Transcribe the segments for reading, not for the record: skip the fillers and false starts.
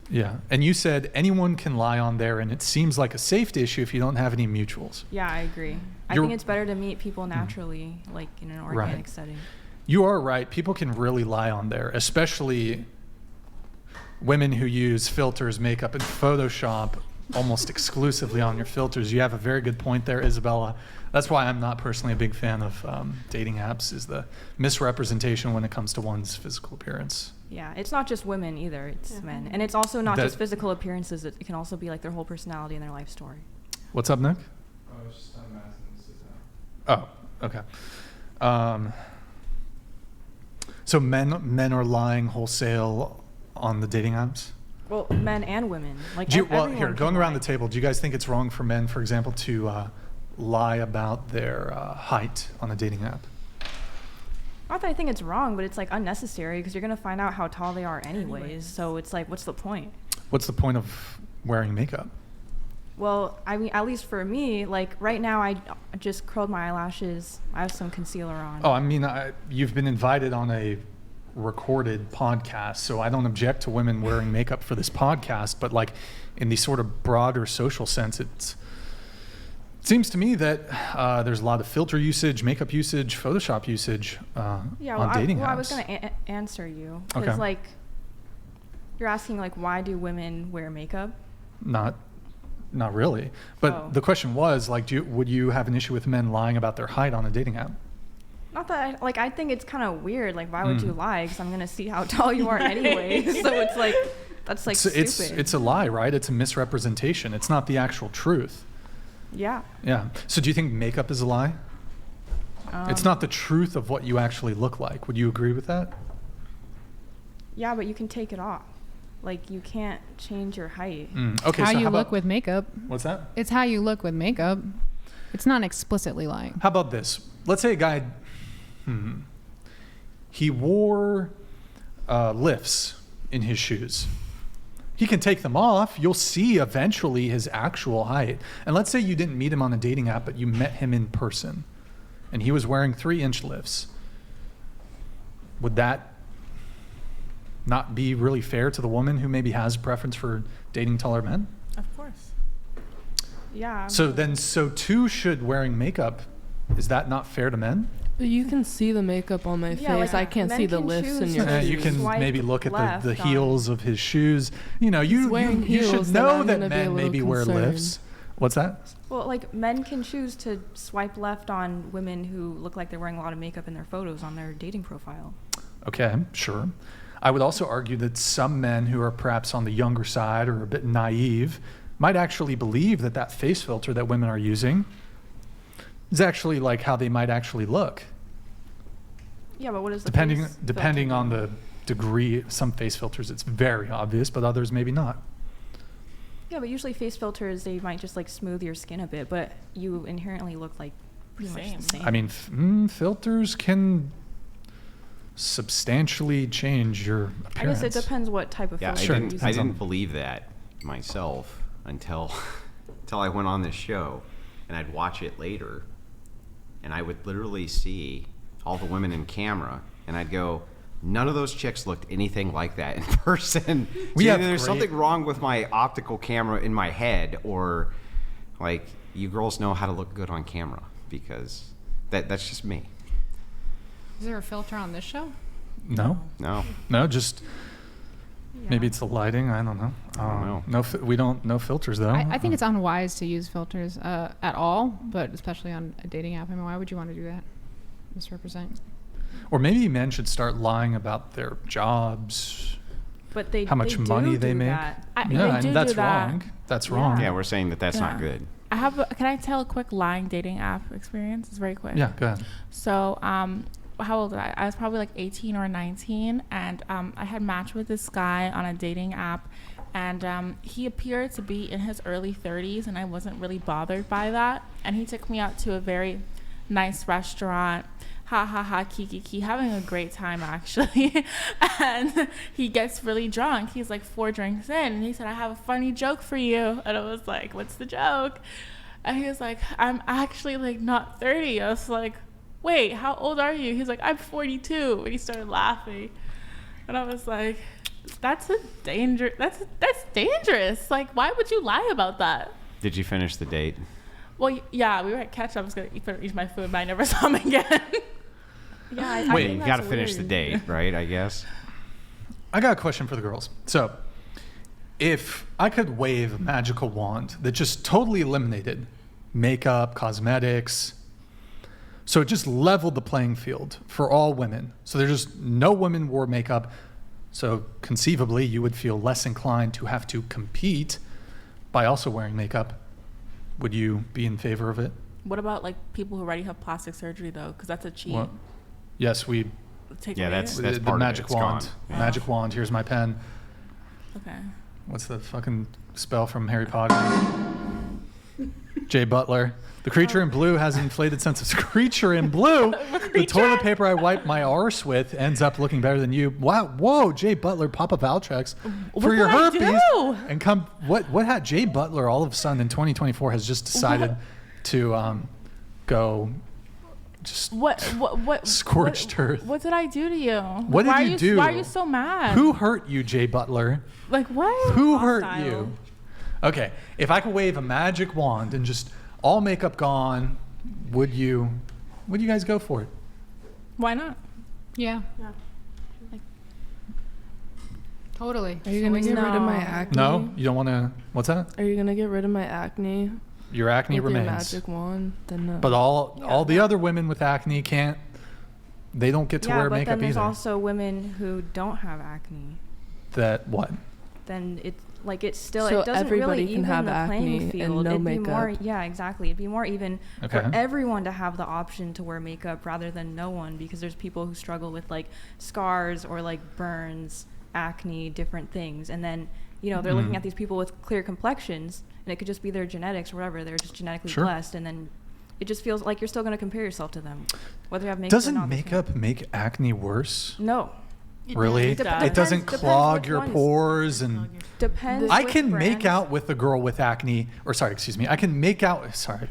Yeah. And you said anyone can lie on there, and it seems like a safety issue if you don't have any mutuals. Yeah, I agree. I think it's better to meet people naturally, like in an organic setting. You are right. People can really lie on there, especially women who use filters, makeup, and Photoshop almost exclusively on your filters. You have a very good point there, Isabella. That's why I'm not personally a big fan of dating apps, is the misrepresentation when it comes to one's physical appearance. Yeah, it's not just women either, it's men. And it's also not just physical appearances, it can also be like their whole personality and their life story. What's up, Nick? I was just asking to sit down. Oh, okay. So men are lying wholesale on the dating apps? Well, men and women. Like here, going around the table, do you guys think it's wrong for men, for example, to lie about their height on a dating app? Not that I think it's wrong, but it's like unnecessary because you're going to find out how tall they are anyways. So it's like, what's the point? What's the point of wearing makeup? Well, I mean, at least for me, like right now I just curled my eyelashes. I have some concealer on. Oh, I mean, you've been invited on a recorded podcast, so I don't object to women wearing makeup for this podcast, but like in the sort of broader social sense, it seems to me that there's a lot of filter usage, makeup usage, Photoshop usage on dating apps. I was going to answer you because like you're asking like why do women wear makeup? Not really, but the question was like, would you have an issue with men lying about their height on a dating app? Not that I think it's kind of weird. Like, why would you lie? Because I'm gonna see how tall you are anyway. So it's like that's like stupid. It's a lie, right? It's a misrepresentation. It's not the actual truth. Yeah. Yeah. So do you think makeup is a lie? It's not the truth of what you actually look like. Would you agree with that? Yeah, but you can take it off. Like, you can't change your height. Okay. How you look with makeup. What's that? It's how you look with makeup. It's not explicitly lying. How about this? Let's say a guy, he wore lifts in his shoes. He can take them off. You'll see eventually his actual height. And let's say you didn't meet him on a dating app, but you met him in person, and he was wearing 3-inch lifts. Would that not be really fair to the woman who maybe has a preference for dating taller men? Of course. Yeah. So too should wearing makeup. Is that not fair to men? You can see the makeup on my face. like, I can't see the lifts in your shoes. You can maybe look at the heels of his shoes. You know, you should know that men maybe wear lifts. What's that? Well, like, men can choose to swipe left on women who look like they're wearing a lot of makeup in their photos on their dating profile. Okay, sure. I would also argue that some men who are perhaps on the younger side or a bit naive might actually believe that that face filter that women are using is actually like how they might actually look. Yeah, but what is the depending on the degree? Some face filters, it's very obvious, but others maybe not. Yeah, but usually face filters, they might just like smooth your skin a bit, but you inherently look like pretty much the same. I mean, filters can substantially change your appearance. I guess it depends what type of filter you're using. I didn't believe that myself until I went on this show, and I'd watch it later, and I would literally see all the women in camera, and I'd go, none of those chicks looked anything like that in person. There's something wrong with my optical camera in my head, or like, you girls know how to look good on camera, because that's just me. Is there a filter on this show? No, just maybe it's the lighting. I don't know. I don't know. We don't know filters though. I think it's unwise to use filters at all, but especially on a dating app. I mean, why would you want to do that? Misrepresent. Or maybe men should start lying about their jobs. But how much money they make. That's wrong. That's wrong. Yeah, we're saying that's not good. Can I tell a quick lying dating app experience? It's very quick. Yeah, go ahead. So, how old was I? I was probably like 18 or 19, and I had matched with this guy on a dating app, and he appeared to be in his early 30s, and I wasn't really bothered by that. And he took me out to a very nice restaurant, kiki, having a great time actually. And he gets really drunk. He's like 4 drinks in, and he said, "I have a funny joke for you." And I was like, "What's the joke?" And he was like, "I'm actually like not 30. I was like, "Wait, how old are you?" He's like, "I'm 42. And he started laughing. And I was like, That's a danger. That's dangerous. Like, why would you lie about that? Did you finish the date? Well, yeah, we were at catch. I was gonna eat my food, but I never saw him again. Yeah, I Wait, think you got to that's finish the weird. date, right? I guess. I got a question for the girls. So, if I could wave a magical wand that just totally eliminated makeup, cosmetics, so it just leveled the playing field for all women. So there's just no women wore makeup. So conceivably, you would feel less inclined to have to compete by also wearing makeup. Would you be in favor of it? What about like people who already have plastic surgery though? Because that's a cheat. Well, yes, we. Take Yeah, away that's it? The part of it. magic It's wand. gone. Yeah. Magic wand. Here's my pen. Okay. What's the fucking spell from Harry Potter? Jay Butler. The creature in blue has an inflated sense of creature in blue. The toilet paper I wipe my arse with ends up looking better than you. Wow, whoa, Jay Butler, pop a Valtrex What for your did I herpes. do? And come, what had Jay Butler all of a sudden in 2024 has just decided to go just What? Scorched earth. What did I do to you? What did why you are do? Why are you so mad? Who hurt you, Jay Butler? Like what? Who hurt Hostile. you? Okay, if I could wave a magic wand and just all makeup gone, would you guys go for it? Why not? Yeah. Totally. Are you gonna get rid of my No. acne? No, you don't want to. What's that? Are you gonna get rid of my acne Your acne with your remains, magic wand? Then no. but all the other women with acne can't. They don't get to Yeah, wear but makeup then there's either. also women who don't have acne. That what? Then it's like it's still So it doesn't everybody really can even have the acne playing and field. no It'd be more, makeup. yeah, exactly. It'd be more even Okay. for everyone to have the option to wear makeup rather than no one, because there's people who struggle with like scars or like burns, acne, different things, and then they're looking Mhm. at these people with clear complexions, and it could just be their genetics or whatever. They're just genetically Sure. blessed, and then it just feels like you're still going to compare yourself to them, whether you have makeup or Doesn't not. makeup make acne worse? No. Really? does. It doesn't Depends clog which your ones. pores and. Depends. I which can make brands. out with a girl with acne, or sorry, excuse me. I can make out. Sorry,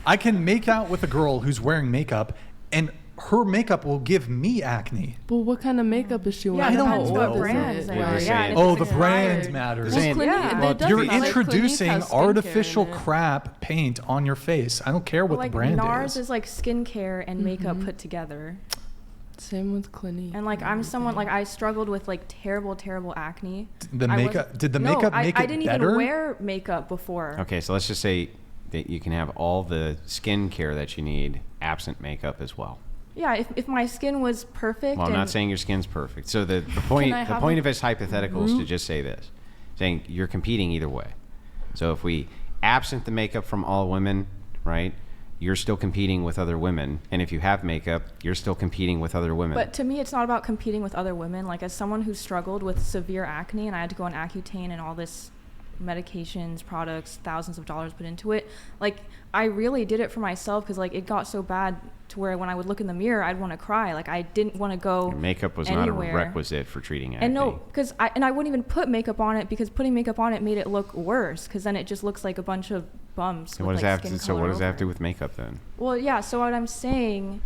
I can make out with a girl who's wearing makeup, and her makeup will give me acne. But what kind of makeup is she Yeah, wearing? I don't How depends know. what old is brands it? they What are. you're Yeah, saying- and Oh, if the it's brand expired. matters. Well, Saying- Clinique, Yeah. they Well, does You're like Clinique introducing has skincare artificial in it. crap paint on your face. I don't care what Like the brand NARS is. is like skincare and makeup Mhm. put together. Same with Clinique. And like I'm someone like I struggled with like terrible acne. The I makeup wasn't- did the No, makeup I, make I it didn't better? even wear makeup before. Okay, so let's just say that you can have all the skin care that you need absent makeup as well. Yeah, if my skin was perfect. Well, I'm and not saying your skin's perfect. So the point I the have point a of it's hypothetical is to just say this, saying you're competing either way. So if we absent the makeup from all women, right? You're still competing with other women, and if you have makeup, you're still competing with other women. But to me, it's not about competing with other women. Like as someone who struggled with severe acne and I had to go on Accutane and all this medications, products, thousands of dollars put into it. Like I really did it for myself because like it got so bad to where when I would look in the mirror, I'd want to cry. Like I didn't want to go. Your makeup was not anywhere. a requisite for treating acne. And no, because I wouldn't even put makeup on it because putting makeup on it made it look worse because then it just looks like a bunch of bumps. And with, what does like, that have skin to, so what color does that have to do over. with makeup then? Well, yeah. So what I'm saying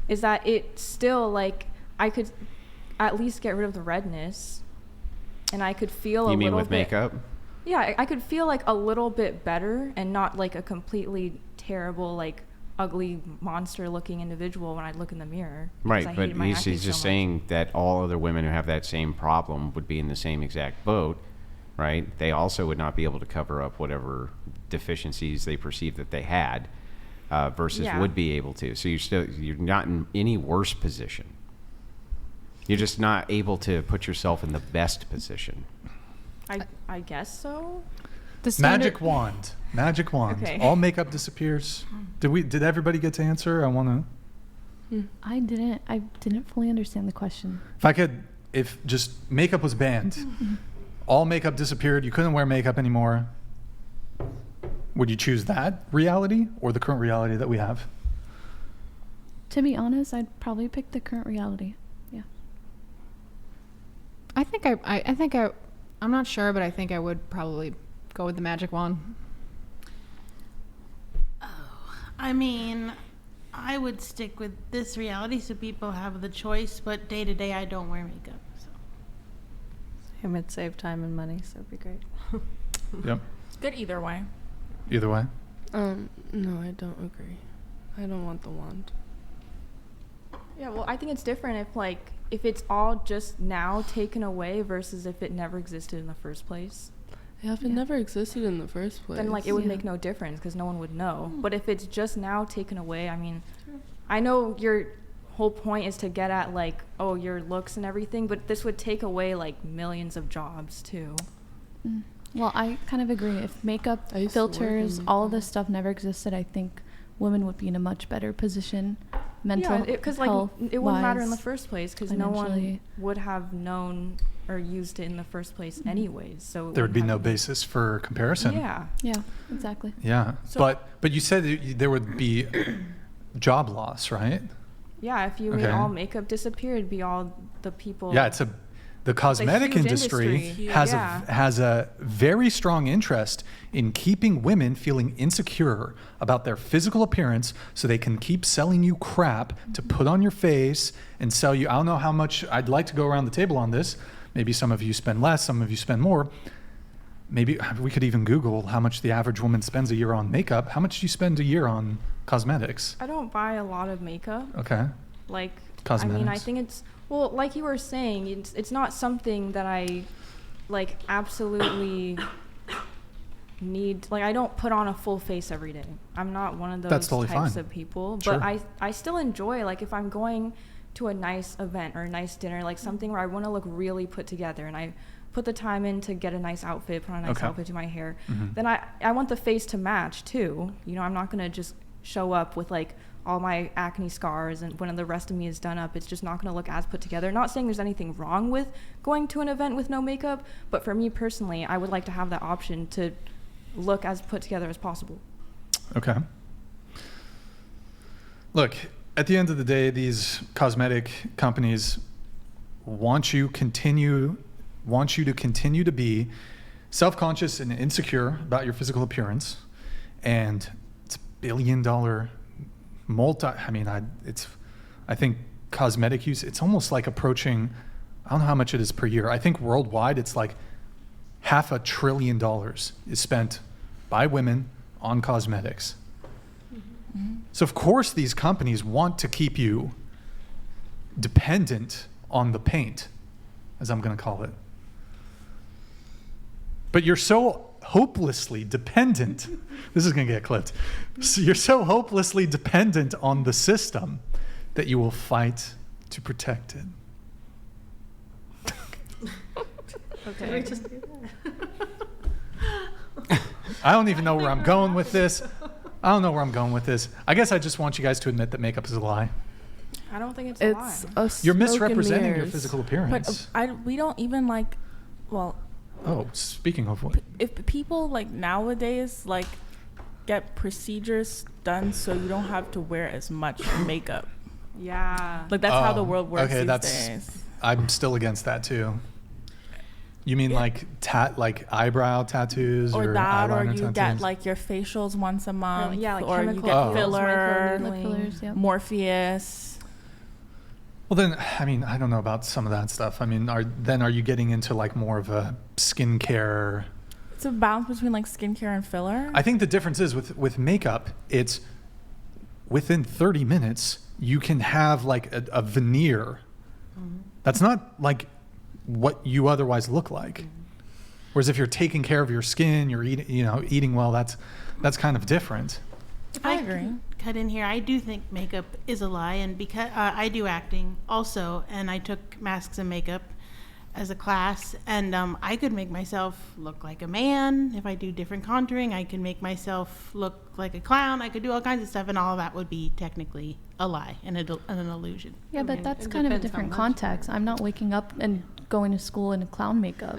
is that it still like I could at least get rid of the redness, and I could feel a You mean little with bit. makeup? Yeah, I could feel like a little bit better and not like a completely terrible, like ugly monster-looking individual when I look in the mirror. 'cause Right, I but hated my he's acne just so much. saying that all other women who have that same problem would be in the same exact boat, right? They also would not be able to cover up whatever deficiencies they perceive that they had, versus Yeah. would be able to. So you're not in any worse position. You're just not able to put yourself in the best position. I guess so. The standard, Magic wand. Magic wand. Okay. All makeup disappears. Did everybody get to answer? I want to. I didn't fully understand the question. If just makeup was banned, all makeup disappeared, you couldn't wear makeup anymore, would you choose that reality or the current reality that we have? To be honest, I'd probably pick the current reality. Yeah. I think I'm not sure, but I think I would probably go with the magic wand. I mean, I would stick with this reality so people have the choice, but day to day I don't wear makeup. So Him would save time and money, so it'd be great. Yep. Good either way. Either way. No, I don't agree. I don't want the wand. Yeah, well, I think it's different if it's all just now taken away versus if it never existed in the first place. Yeah, if it never existed in the first place. Then it would Yeah. make no difference because no one would know. But if it's just now taken away, I mean, I know your whole point is to get at your looks and everything, but this would take away millions of jobs too. Well, I kind of agree. If makeup, I used to work in filters, all of makeup. this stuff never existed, I think women would be in a much better position, mental Yeah, because health it wouldn't matter in the wise, first place because no one financially. would have known or used it in the first place anyways. So it There would be wouldn't no have- basis for comparison. Yeah. Yeah, exactly. Yeah. So- but you said that there would be job loss, right? Yeah, if you made Okay. all makeup disappear, it'd be all the people. Yeah, the cosmetic huge industry industry. has Yeah. has a very strong interest in keeping women feeling insecure about their physical appearance so they can keep selling you crap to put on your face and sell you. I don't know how much. I'd like to go around the table on this. Maybe some of you spend less, some of you spend more. Maybe we could even Google how much the average woman spends a year on makeup. How much do you spend a year on cosmetics? I don't buy a lot of makeup. Okay. I mean, I Cosmetics. think it's like you were saying, it's not something that I absolutely need. I don't put on a full face every day. I'm not one of those That's totally types fine. of people. Sure. But I still enjoy if I'm going to a nice event or a nice dinner, something where I want to look really put together and I put the time in to get a nice outfit, put on a nice Okay. outfit to my hair. Mhm. Then I want the face to match too. I'm not gonna just show up with all my acne scars and when the rest of me is done up, it's just not gonna look as put together. Not saying there's anything wrong with going to an event with no makeup, but for me personally, I would like to have that option to look as put together as possible. Okay. Look, at the end of the day, these cosmetic companies want you to continue to be self-conscious and insecure about your physical appearance, and it's $1 billion I think cosmetic use, it's almost approaching, I don't know how much it is per year. I think worldwide it's $500 billion is spent by women on cosmetics. So of course these companies want to keep you dependent on the paint, as I'm going to call it. But you're so hopelessly dependent. This is going to get clipped. So you're so hopelessly dependent on the system that you will fight to protect it. Okay. I don't even know where I'm going with this. I don't know where I'm going with this. I guess I just want you guys to admit that makeup is a lie. I don't think it's a lie. It's a You're smoke and misrepresenting your mirrors. physical appearance. But we don't even Oh, speaking of what? if people nowadays get procedures done so you don't have to wear as much makeup. Yeah. That's how the Oh, world works okay, these that's- days. I'm still against that too. You mean eyebrow tattoos Or or that, or eyeliner you tattoos? get your facials once a month, yeah, or you chemical get Oh. filler, The fillers, yep. Morpheus. Well, then, I mean, I don't know about some of that stuff. I mean, are you getting into more of a skincare? It's a balance between skincare and filler. I think the difference is with makeup, it's within 30 minutes, you can have a veneer. That's not what you otherwise look like. Whereas if you're taking care of your skin, you're eating well, that's kind of different. If I I agree. can cut in here, I do think makeup is a lie, and because I do acting also, and I took masks and makeup as a class, and I could make myself look like a man. If I do different contouring, I can make myself look like a clown. I could do all kinds of stuff, and all of that would be technically a lie and an illusion. Yeah, but mean, that's it kind of a depends how different much. context. I'm not waking up and going to school in a clown makeup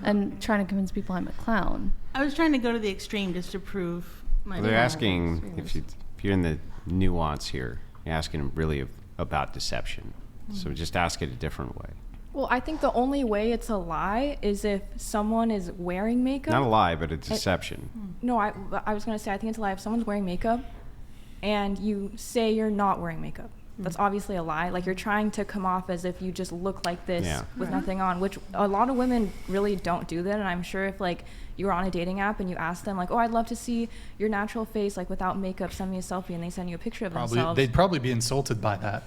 and trying to convince people I'm a clown. I was trying to go to the extreme just to prove my Well, they're point. asking if you're in the nuance here. You're asking really about deception. So just ask it a different way. Well, I think the only way it's a lie is if someone is wearing makeup. Not a lie, but a deception. No, I was going to say, I think it's a lie if someone's wearing makeup and you say you're not wearing makeup. That's obviously a lie. Like, you're trying to come off as if you just look like this Yeah. with nothing on, which a lot of women really don't do that. And I'm sure if like you were on a dating app and you asked them like, oh, I'd love to see your natural face, like without makeup, send me a selfie, and they send you a picture of themselves. They'd probably be insulted by that.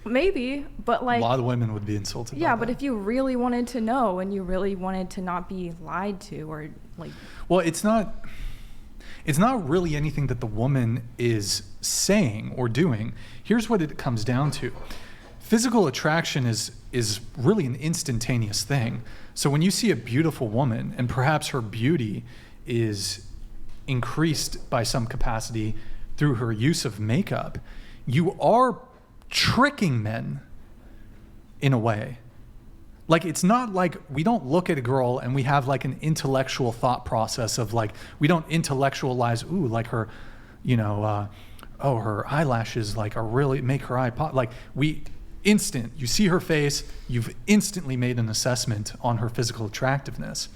Maybe, but like, a lot of women would be insulted yeah, by but that. if you really wanted to know and you really wanted to not be lied to, or like, Well, it's not really anything that the woman is saying or doing. Here's what it comes down to. Physical attraction is really an instantaneous thing. So when you see a beautiful woman and perhaps her beauty is increased by some capacity through her use of makeup, you are tricking men in a way. Like, it's not like we don't look at a girl and we have like an intellectual thought process of like, we don't intellectualize, ooh, like her, you know, oh, her eyelashes like are really make her eye pop. Like, you see her face, you've instantly made an assessment on her physical attractiveness.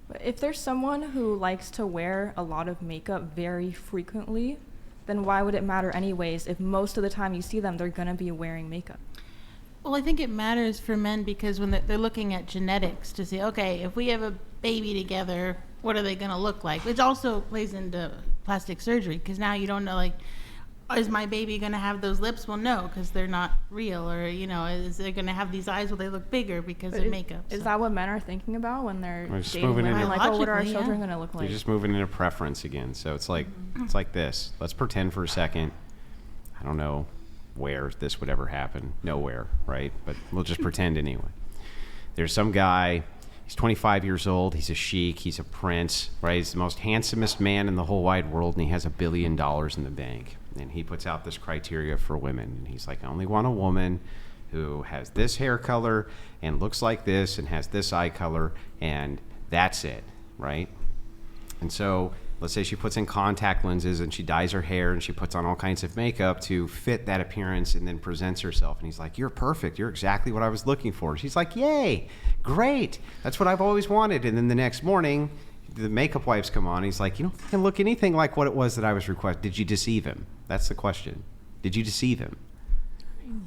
but if there's someone who likes to wear a lot of makeup very frequently, then why would it matter anyways if most of the time you see them, they're gonna be wearing makeup? Well, I think it matters for men because when they're looking at genetics to say, okay, if we have a baby together, what are they going to look like? Which also plays into plastic surgery because now you don't know, like, is my baby going to have those lips? Well, no, because they're not real. Or, you know, is they going to have these eyes? Will they look bigger because of makeup? Is that what men are thinking about when they're We're just dating moving women? into- Like, oh, what are our Logically, children yeah. gonna look You're like? just moving into preference again. So it's like this. Let's pretend for a second. I don't know where this would ever happen. Nowhere, right? But we'll just pretend anyway. There's some guy. He's 25 years old. He's a sheik. He's a prince, right? He's the most handsomest man in the whole wide world, and he has $1 billion in the bank. And he puts out this criteria for women. And he's like, I only want a woman who has this hair color and looks like this and has this eye color, and that's it, right? And so let's say she puts in contact lenses and she dyes her hair and she puts on all kinds of makeup to fit that appearance and then presents herself. And he's like, you're perfect. You're exactly what I was looking for. She's like, yay, great. That's what I've always wanted. And then the next morning, the makeup wipes come on. He's like, you don't fucking look anything like what it was that I was requesting. Did you deceive him? That's the question. Did you deceive him?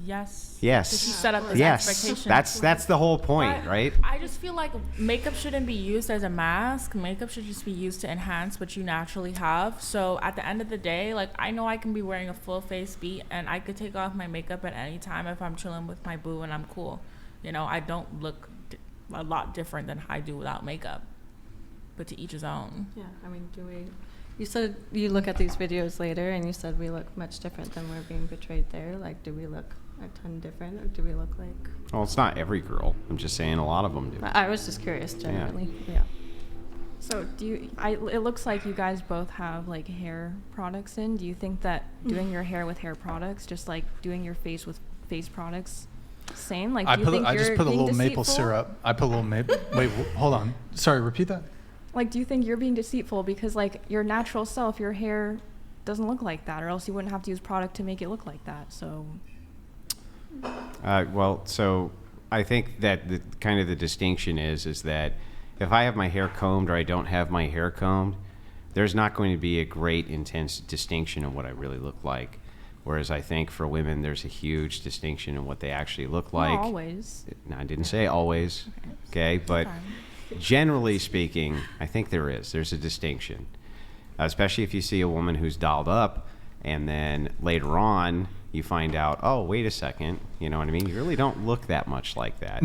Yes. Yes. Did you set up this Yes. expectation? That's the whole point, But right? I just feel like makeup shouldn't be used as a mask. Makeup should just be used to enhance what you naturally have. So at the end of the day, like, I know I can be wearing a full face beat and I could take off my makeup at any time if I'm chilling with my boo and I'm cool. You know, I don't look a lot different than I do without makeup. But to each his own. Yeah, I mean, you said you look at these videos later and you said we look much different than we're being portrayed there. Like, do we look a ton different or do we look like? Well, it's not every girl. I'm just saying a lot of them do. I was just curious generally. Yeah. So it looks like you guys both have like hair products in. Do you think that doing your hair with hair products, just like doing your face with face products, same? Like, do you think I you're just put a being little maple deceitful? syrup. I put a little maple. Wait, hold on. Sorry, repeat that. Like, do you think you're being deceitful because like your natural self, your hair doesn't look like that, or else you wouldn't have to use product to make it look like that? So Well, so I think that the kind of the distinction is that if I have my hair combed or I don't have my hair combed, there's not going to be a great intense distinction of what I really look like. Whereas I think for women, there's a huge distinction in what they actually look like. not always. No, I didn't say always, okay? But generally speaking, I think there's a distinction, especially if you see a woman who's dolled up and then later on you find out, oh, wait a second, you know what I mean? You really don't look that much like that.